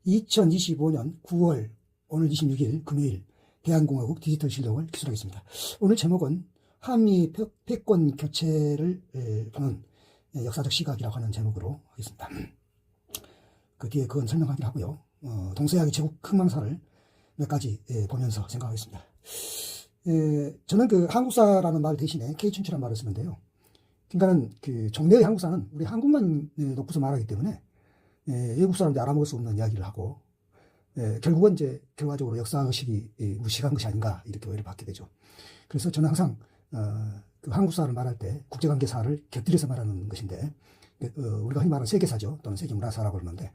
2025년 9월 오늘 26일 금요일 대한공화국 디지털 실력을 기술하겠습니다. 오늘 제목은 한미 패권 교체를 보는 역사적 시각이라고 하는 제목으로 하겠습니다. 그 뒤에 그건 설명하긴 하고요. 동서양의 제국 흥망사를 몇 가지 보면서 생각하겠습니다. 저는 그 한국사라는 말 대신에 K춘추라는 말을 쓰는데요. 그러니까는 그 종래의 한국사는 우리 한국만 놓고서 말하기 때문에 외국 사람들이 알아먹을 수 없는 이야기를 하고 결국은 이제 결과적으로 역사의식이 무식한 것이 아닌가 이렇게 오해를 받게 되죠. 그래서 저는 항상 그 한국사를 말할 때 국제관계사를 곁들여서 말하는 것인데 우리가 흔히 말하는 세계사죠. 또는 세계문화사라고 그러는데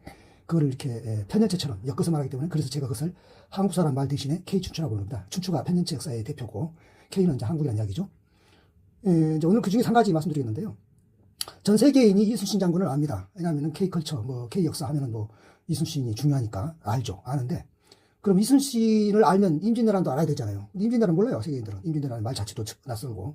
그걸 이렇게 편연체처럼 엮어서 말하기 때문에 그래서 제가 그것을 한국사라는 말 대신에 K춘추라고 부릅니다. 춘추가 편연체 역사의 대표고 K는 이제 한국이라는 이야기죠. 이제 오늘 그 중에 한 가지 말씀드리겠는데요. 전 세계인이 이순신 장군을 압니다. 왜냐하면 K컬처, K역사 하면은 이순신이 중요하니까 알죠. 아는데, 그럼 이순신을 알면 임진왜란도 알아야 되잖아요. 임진왜란 몰라요, 세계인들은. 임진왜란 말 자체도 낯설고.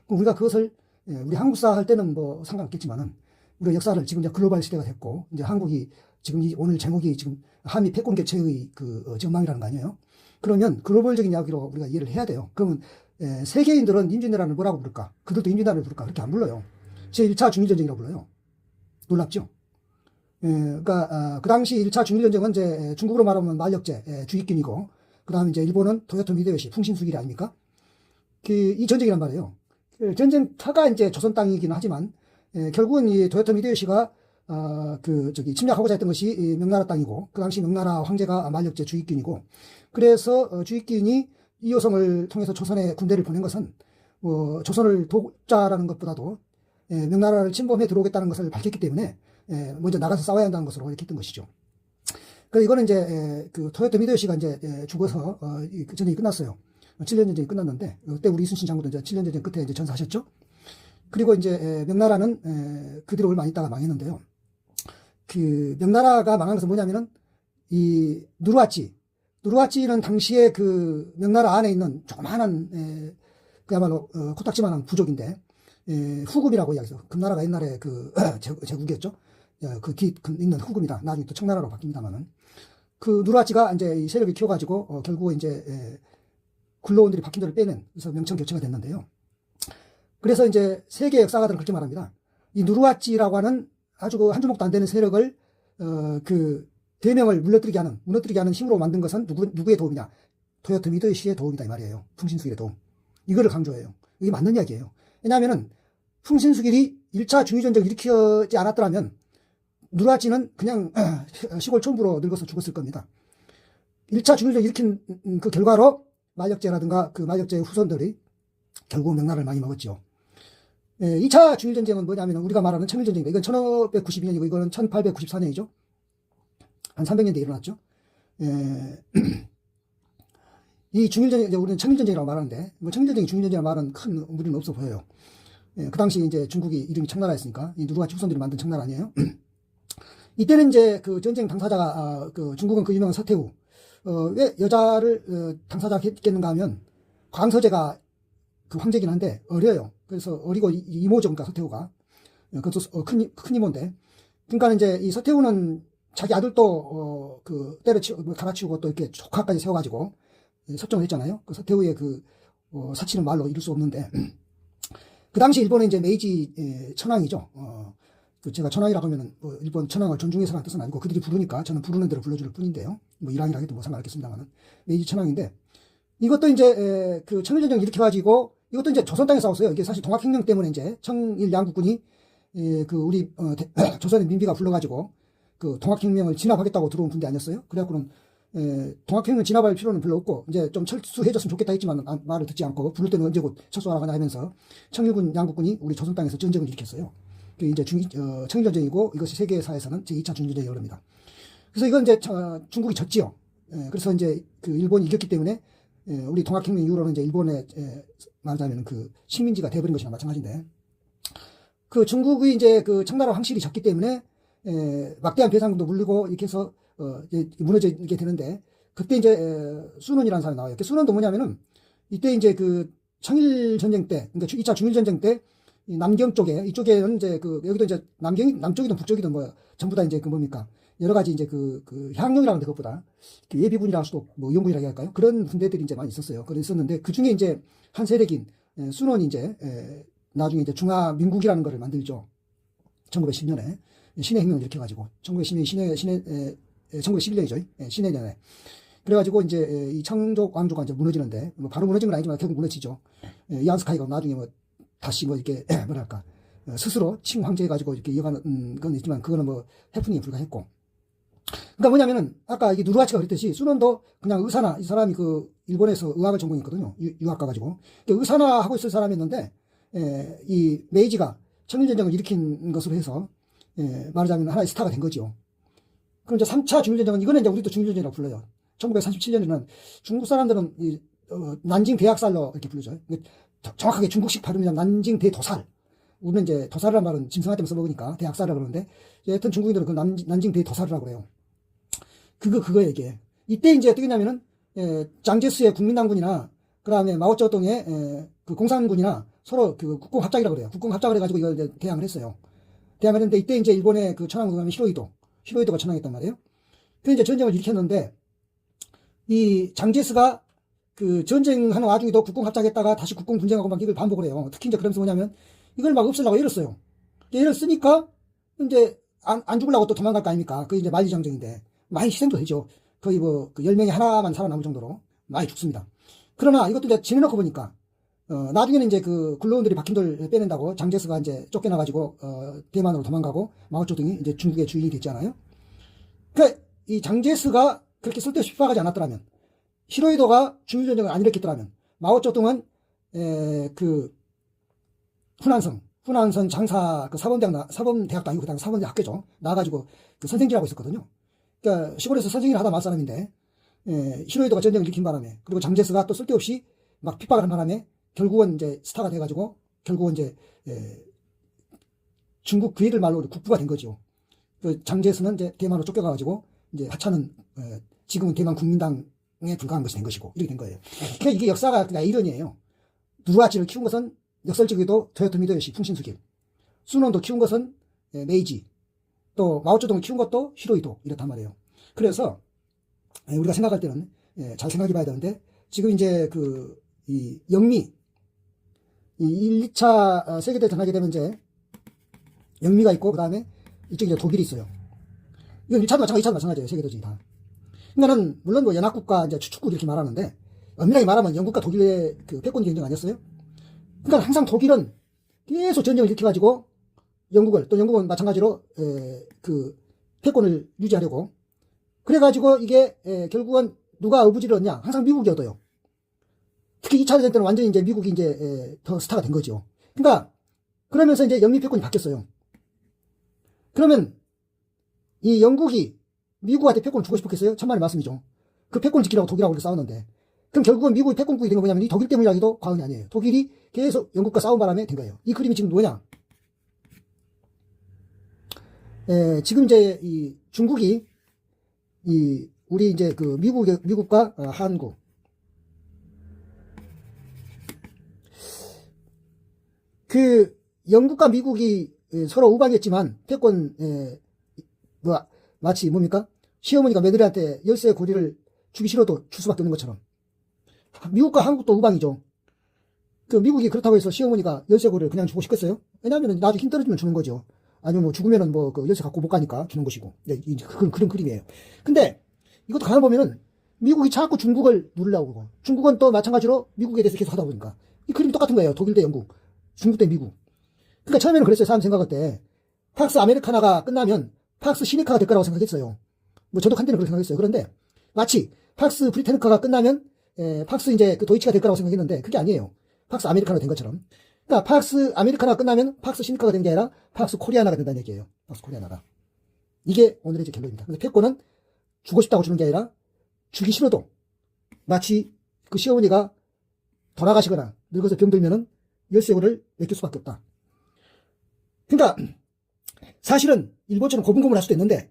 그럼 우리가 그것을, 우리 한국사 할 때는 상관없겠지만은, 우리가 역사를 지금 이제 글로벌 시대가 됐고, 이제 한국이 지금 오늘 제목이 지금 한미 패권 교체의 그 전망이라는 거 아니에요? 그러면 글로벌적인 이야기로 우리가 이해를 해야 돼요. 그러면, 세계인들은 임진왜란을 뭐라고 부를까? 그들도 임진왜란을 부를까? 그렇게 안 불러요. 제1차 중일전쟁이라고 불러요. 놀랍죠? 그러니까 그 당시 1차 중일전쟁은 이제 중국으로 말하면 만력제, 주익균이고, 그 다음에 이제 일본은 토요토미 히데요시, 풍신수길이 아닙니까? 이 전쟁이란 말이에요. 전쟁터가 이제 조선 땅이긴 하지만, 결국은 이 토요토미 히데요시가 침략하고자 했던 것이 명나라 땅이고, 그 당시 명나라 황제가 만력제 주익균이고, 그래서 주익균이 이효성을 통해서 조선에 군대를 보낸 것은 조선을 돕자라는 것보다도 명나라를 침범해 들어오겠다는 것을 밝혔기 때문에 먼저 나가서 싸워야 한다는 것으로 이렇게 했던 것이죠. 그래서 이거는 이제 그 토요토미 히데요시가 이제 죽어서 그 전쟁이 끝났어요. 7년 전쟁이 끝났는데 그때 우리 이순신 장군도 이제 7년 전쟁 끝에 이제 전사하셨죠. 그리고 이제 명나라는 그 뒤로 얼마 안 있다가 망했는데요. 그 명나라가 망한 것은 뭐냐면은 이 누르하찌는 당시에 그 명나라 안에 있는 조그마한 그야말로 코딱지만한 부족인데 후금이라고 이야기해서 금나라가 옛날에 그 제국이었죠. 그 뒤 있는 후금이다. 나중에 또 청나라로 바뀝니다만은 그 누르하찌가 이제 이 세력을 키워가지고 결국은 이제 굴러온들이 박힌들을 빼낸 그래서 명청 교체가 됐는데요. 그래서 이제 세계 역사가들은 그렇게 말합니다. 이 누르하찌라고 하는 아주 그 한 주먹도 안 되는 세력을 그 대명을 무너뜨리게 하는 힘으로 만든 것은 누구의 도움이냐? 토요토미 히데요시의 도움이다 이 말이에요. 풍신수길의 도움. 이거를 강조해요. 이게 맞는 이야기예요. 왜냐하면은 풍신수길이 1차 중위전쟁을 일으키지 않았더라면 누르하찌는 그냥 시골 촌부로 늙어서 죽었을 겁니다. 1차 중위전쟁을 일으킨 그 결과로 만력제라든가 그 만력제의 후손들이 결국 명나라를 많이 먹었죠. 2차 중일전쟁은 뭐냐면 우리가 말하는 청일전쟁입니다. 이건 1592년이고 이거는 1894년이죠. 한 300년 뒤에 일어났죠. 이 중일전쟁, 우리는 청일전쟁이라고 말하는데, 청일전쟁이 중일전쟁이라는 말은 큰 무리는 없어 보여요. 그 당시 이제 중국이 이름이 청나라였으니까, 이 누르하치 후손들이 만든 청나라 아니에요? 이때는 이제 그 전쟁 당사자가, 그 중국은 그 유명한 서태후, 왜 여자를 당사자가 했겠는가 하면, 광서제가 그 황제긴 한데, 어려요. 그래서 어리고 이모죠, 그러니까 서태후가. 그것도 큰 이모인데. 그러니까 이제 이 서태후는 자기 아들도 때려치우고 갈아치우고 또 이렇게 조카까지 세워가지고 섭정을 했잖아요. 그 서태후의 그 사치는 말로 이룰 수 없는데 그 당시 일본의 이제 메이지 천황이죠. 제가 천황이라고 하면은 일본 천황을 존중해서라는 뜻은 아니고 그들이 부르니까 저는 부르는 대로 불러줄 뿐인데요. 이랑이라 해도 상관없겠습니다만은 메이지 천황인데 이것도 이제 그 청일전쟁을 일으켜가지고 이것도 이제 조선 땅에 싸웠어요. 이게 사실 동학혁명 때문에 이제 청일 양국군이 그 우리 조선의 민비가 불러가지고 그 동학혁명을 진압하겠다고 들어온 군대 아니었어요? 그래갖고는 동학혁명 진압할 필요는 별로 없고 이제 좀 철수해줬으면 좋겠다 했지만 말을 듣지 않고 부를 때는 언제 곧 철수하라 가냐 하면서 청일군 양국군이 우리 조선 땅에서 전쟁을 일으켰어요. 그게 이제 청일전쟁이고 이것이 세계사에서는 제2차 중일전쟁이 오릅니다. 그래서 이건 이제 중국이 졌지요. 그래서 이제 그 일본이 이겼기 때문에 우리 동학혁명 이후로는 이제 일본의 말하자면 그 식민지가 돼버린 것이나 마찬가지인데 그 중국이 이제 그 청나라 황실이 졌기 때문에 막대한 배상금도 물리고 이렇게 해서 이제 무너지게 되는데 그때 이제 순원이라는 사람이 나와요. 순원도 뭐냐면은 이때 이제 그 청일 전쟁 때 그러니까 2차 중일 전쟁 때 남경 쪽에 이쪽에는 이제 그 여기도 이제 남쪽이든 북쪽이든 전부 다 이제 그 뭡니까 여러 가지 이제 그 향령이라는 것보다 그 예비군이라 할 수도 없고 뭐 의용군이라고 할까요? 그런 군대들이 이제 많이 있었어요. 그래 있었는데 그 중에 이제 한 세력인 순원이 이제 나중에 이제 중화민국이라는 거를 만들죠. 1910년에 신해 혁명을 일으켜가지고 1910년 1911년이죠. 신해년에. 그래가지고 이제 이 청족 왕조가 이제 무너지는데 뭐 바로 무너진 건 아니지만 결국 무너지죠. 이안스카이가 나중에 뭐 다시 뭐 이렇게 뭐랄까 스스로 칭황제 가지고 이렇게 이어가는 건 있지만 그거는 뭐 해프닝에 불과했고. 그러니까 뭐냐면은 아까 이게 누르하치가 그랬듯이 순원도 그냥 의사나 이 사람이 그 일본에서 의학을 전공했거든요. 유학 가가지고 의사나 하고 있을 사람이었는데 이 메이지가 청일전쟁을 일으킨 것으로 해서 말하자면 하나의 스타가 된 거죠. 그럼 이제 3차 중일전쟁은 이거는 이제 우리도 중일전쟁이라고 불러요. 1937년에는 중국 사람들은 난징 대학살로 이렇게 부르죠. 정확하게 중국식 발음이면 난징 대도살. 우리는 이제 도살이라는 말은 짐승할 때만 써먹으니까 대학살이라고 그러는데 여하튼 중국인들은 그 난징 대도살이라고 그래요. 그거예요 이게. 이때 이제 어떻게 했냐면은 장제스의 국민당군이나 그 다음에 마오쩌둥의 그 공산군이나 서로 그 국공합작이라고 그래요. 국공합작을 해가지고 이걸 이제 대항을 했어요. 대항을 했는데 이때 이제 일본의 그 천황국왕이 히로히도가 천황했단 말이에요. 그 이제 전쟁을 일으켰는데 이 장제스가 그 전쟁하는 와중에도 국공합작했다가 다시 국공분쟁하고 막 이걸 반복을 해요. 특히 이제 그러면서 뭐냐면 이걸 막 없애려고 애를 써요. 애를 쓰니까 이제 안 죽으려고 또 도망갈 거 아닙니까? 그게 이제 만리장정인데 많이 희생도 되죠. 거의 뭐 그 10명이 하나만 살아남을 정도로 많이 죽습니다. 그러나 이것도 이제 지내놓고 보니까 나중에는 이제 그 굴러온들이 박힌돌 빼낸다고 장제스가 이제 쫓겨나가지고 대만으로 도망가고 마오쩌둥이 이제 중국의 주인이 됐잖아요. 그러니까 이 장제스가 그렇게 쓸데없이 핍박하지 않았더라면, 히로히도가 중일전쟁을 안 일으켰더라면, 마오쩌둥은 그 후난성 장사 그 사범대학도 아니고 그다음 사범대 학교죠. 나가지고 그 선생질하고 있었거든요. 그러니까 시골에서 선생일 하다 말 사람인데 히로히도가 전쟁을 일으킨 바람에 그리고 장제스가 또 쓸데없이 막 핍박을 한 바람에 결국은 이제 스타가 돼가지고 결국은 이제 중국 그이들 말로 국부가 된 거죠. 그 장제스는 이제 대만으로 쫓겨가가지고 이제 하차는 지금은 대만 국민당에 불과한 것이 된 것이고 이렇게 된 거예요. 그러니까 이게 역사가 그냥 이론이에요. 누르하치를 키운 것은 역설적이도 토요토미 히데요시 풍신수길, 순원도 키운 것은 메이지, 또 마오쩌둥을 키운 것도 히로히도 이렇단 말이에요. 그래서 우리가 생각할 때는 잘 생각해 봐야 되는데 지금 이제 이 영미 이 1, 2차 세계대전 하게 되면 이제 영미가 있고 그 다음에 이쪽에 이제 독일이 있어요. 이건 1차도 마찬가지, 2차도 마찬가지예요. 세계대전이 다. 그러니까는 물론 뭐 연합국가 이제 추축국 이렇게 말하는데 엄밀하게 말하면 영국과 독일의 그 패권 경쟁 아니었어요? 그러니까 항상 독일은 계속 전쟁을 일으켜가지고 영국은 마찬가지로 그 패권을 유지하려고 그래가지고 이게 결국은 누가 어부지를 얻냐? 항상 미국이 얻어요. 특히 2차 대전 때는 완전히 이제 미국이 이제 더 스타가 된 거죠. 그러니까 그러면서 이제 영미 패권이 바뀌었어요. 그러면 이 영국이 미국한테 패권을 주고 싶었겠어요? 천만의 말씀이죠. 그 패권을 지키려고 독일하고 싸웠는데 그럼 결국은 미국이 패권국이 된 건 뭐냐면 이 독일 때문이라기도 과언이 아니에요. 독일이 계속 영국과 싸운 바람에 된 거예요. 이 그림이 지금 뭐냐? 지금 이제 이 중국이 우리 이제 그 미국과 한국 그 영국과 미국이 서로 우방했지만 패권 마치 뭡니까? 시어머니가 며느리한테 열쇠 고리를 주기 싫어도 줄 수밖에 없는 것처럼 미국과 한국도 우방이죠. 그 미국이 그렇다고 해서 시어머니가 열쇠 고리를 그냥 주고 싶겠어요? 왜냐하면 나중에 힘 떨어지면 주는 거죠. 아니면 뭐 죽으면은 뭐 그 열쇠 갖고 못 가니까 주는 것이고. 그런 그림이에요. 근데 이것도 가만 보면은 미국이 자꾸 중국을 누르려고 그러고 중국은 또 마찬가지로 미국에 대해서 계속 하다 보니까 이 그림이 똑같은 거예요. 독일 대 영국, 중국 대 미국. 그러니까 처음에는 그랬어요. 사람 생각할 때 팍스 아메리카나가 끝나면 팍스 시니카가 될 거라고 생각했어요. 뭐 저도 한때는 그렇게 생각했어요. 그런데 마치 팍스 브리테니카가 끝나면 팍스 이제 그 도이치가 될 거라고 생각했는데 그게 아니에요. 팍스 아메리카나가 된 것처럼. 그러니까 팍스 아메리카나가 끝나면 팍스 시니카가 된 게 아니라 팍스 코리아나가 된다는 얘기예요. 팍스 코리아나가. 이게 오늘의 이제 결론입니다. 근데 패권은 주고 싶다고 주는 게 아니라 주기 싫어도 마치 그 시어머니가 돌아가시거나 늙어서 병들면은 열쇠고를 맡길 수밖에 없다. 그러니까 사실은 일본처럼 고분고분할 수도 있는데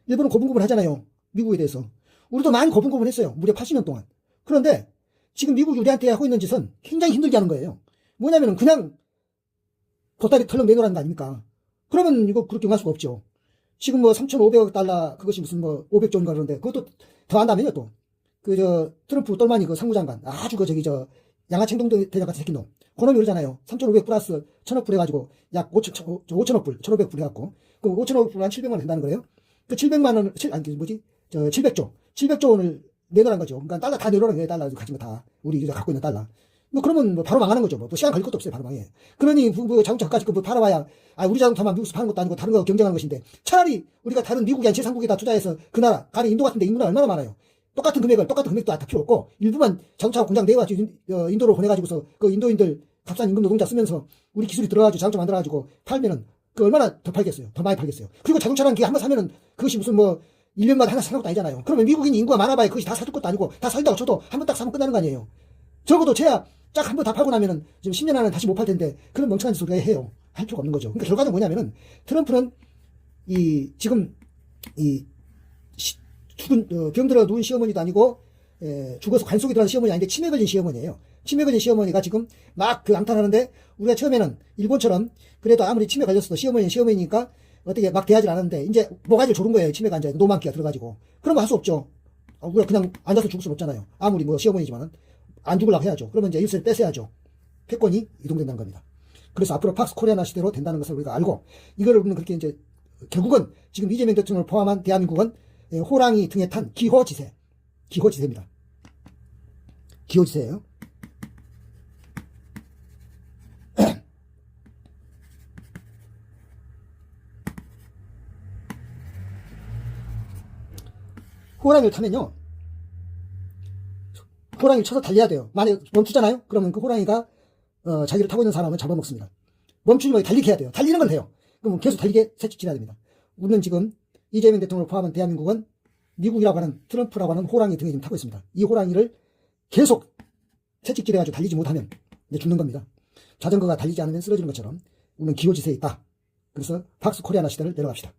일본은 고분고분 하잖아요. 미국에 대해서. 우리도 많이 고분고분 했어요. 무려 80년 동안. 그런데 지금 미국이 우리한테 하고 있는 짓은 굉장히 힘들게 하는 거예요. 뭐냐면은 그냥 보따리 털렁 내놓으라는 거 아닙니까? 그러면 이거 그렇게 할 수가 없죠. 지금 뭐 3,500억 달러, 그것이 무슨 뭐 500조인가 그러는데, 그것도 더 한다면요, 또. 트럼프 똘마니 그 상무장관, 아주 양아치 행동대장 같은 새끼 놈. 그놈이 그러잖아요. 3,500 플러스 1,000억 불 해가지고, 약 5천억 불, 1,500 불 해갖고, 그 5천억 불 한 700만 원 된다는 거예요. 그 700만 원, 700조. 700조 원을 내놓으란 거죠. 그러니까 달러 다 내놓으란 거예요. 달러 가진 거 다. 우리 이제 갖고 있는 달러. 뭐 그러면 뭐 바로 망하는 거죠. 뭐 시간 걸릴 것도 없어요. 바로 망해. 그러니 자동차 그까짓 거 팔아봐야, 우리 자동차만 미국에서 파는 것도 아니고 다른 거 경쟁하는 것인데, 차라리 우리가 다른 미국이 아닌 제3국에다 투자해서 그 나라, 가령 인도 같은데 인구가 얼마나 많아요. 똑같은 금액도 다 필요 없고, 일부만 자동차 공장 내가지고 인도로 보내가지고서 그 인도인들 값싼 임금 노동자 쓰면서 우리 기술이 들어가지고 자동차 만들어가지고 팔면은 그 얼마나 더 팔겠어요. 더 많이 팔겠어요. 그리고 자동차라는 게 한번 사면은 그것이 무슨 뭐 1년마다 하나 사는 것도 아니잖아요. 그러면 미국인 인구가 많아봐야 그것이 다 사줄 것도 아니고, 다 살다고 쳐도 한 번 딱 사면 끝나는 거 아니에요. 적어도 쟤야 쫙 한 번 다 팔고 나면은 지금 10년 안에 다시 못 팔 텐데, 그런 멍청한 짓을 왜 해요? 할 필요가 없는 거죠. 그러니까 결과는 뭐냐면은, 트럼프는 지금 병들어 누운 시어머니도 아니고, 죽어서 관 속에 들어간 시어머니 아닌데 치매 걸린 시어머니예요. 치매 걸린 시어머니가 지금 막 암탈하는데, 우리가 처음에는 일본처럼 그래도 아무리 치매 걸렸어도 시어머니는 시어머니니까 어떻게 막 대하질 않았는데, 이제 모가지를 조른 거예요. 치매가 이제 노만기가 들어가지고. 그런 거 할 수 없죠. 우리가 그냥 앉아서 죽을 수는 없잖아요. 아무리 뭐 시어머니지만은 안 죽으려고 해야죠. 그러면 이제 일세를 뺏어야죠. 패권이 이동된다는 겁니다. 그래서 앞으로 팍스 코리아나 시대로 된다는 것을 우리가 알고, 이거를 우리는 그렇게 이제 결국은 지금 이재명 대통령을 포함한 대한민국은 호랑이 등에 탄 기호지세입니다. 기호지세예요. 호랑이를 타면요, 호랑이를 쳐서 달려야 돼요. 만약에 멈추잖아요? 그러면 그 호랑이가 자기를 타고 있는 사람을 잡아먹습니다. 멈추지 말고 달리게 해야 돼요. 달리는 걸 해요. 그럼 계속 달리게 채찍질해야 됩니다. 우리는 지금 이재명 대통령을 포함한 대한민국은 미국이라고 하는 트럼프라고 하는 호랑이 등에 지금 타고 있습니다. 이 호랑이를 계속 채찍질해가지고 달리지 못하면 이제 죽는 겁니다. 자전거가 달리지 않으면 쓰러지는 것처럼 우리는 기호지세에 있다. 그래서 팍스 코리아나 시대를 내려갑시다.